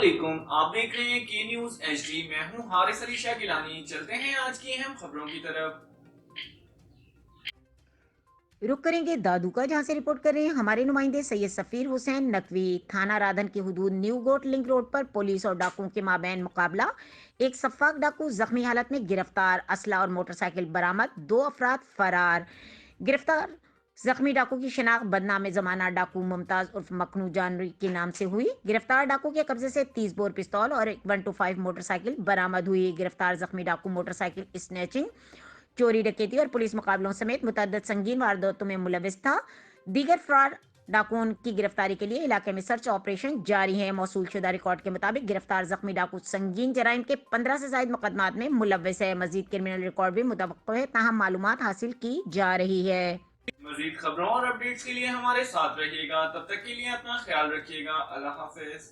अस्सलामुअलैकुम, आप देख रहे हैं के न्यूज HD। मैं हूं हारिस अली शाह गिलानी। चलते हैं आज की अहम खबरों की तरफ। रुक करेंगे दादू का, जहां से रिपोर्ट कर रहे हैं हमारे नुमाइंदे सैयद सफीर हुसैन नकवी। थाना राधन की हदूद न्यू गोट लिंक रोड पर पुलिस और डाकुओं के माबैन मुकाबला। एक सफाक डाकू जख्मी हालत में गिरफ्तार, असला और मोटरसाइकिल बरामद, 2 अफराद फरार। गिरफ्तार जख्मी डाकू की शिनाख्त बदनाम जमाना डाकू मुमताज उर्फ मखनू जानवी के नाम से हुई। गिरफ्तार डाकू के कब्जे से 30 बोर पिस्तौल और एक 125 मोटरसाइकिल बरामद हुई। गिरफ्तार जख्मी डाकू मोटरसाइकिल स्नैचिंग, चोरी डकैती और पुलिस मुकाबलों समेत मुतअद्दिद संगीन वारदातों में मुलविस था। दीगर फरार डाकुओं की गिरफ्तारी के लिए इलाके में सर्च ऑपरेशन जारी है। मौसूल शुदा रिकॉर्ड के मुताबिक गिरफ्तार जख्मी डाकू संगीन जराइम के 15 से ज्यादा मुकदमात में मुलविस है। मजीद क्रिमिनल रिकॉर्ड भी मुतवक्को है, ताहम मालूमात हासिल की जा रही है। मजीद खबरों और अपडेट्स के लिए हमारे साथ रहिएगा। तब तक के लिए अपना ख्याल रखिएगा। अल्लाह हाफिज।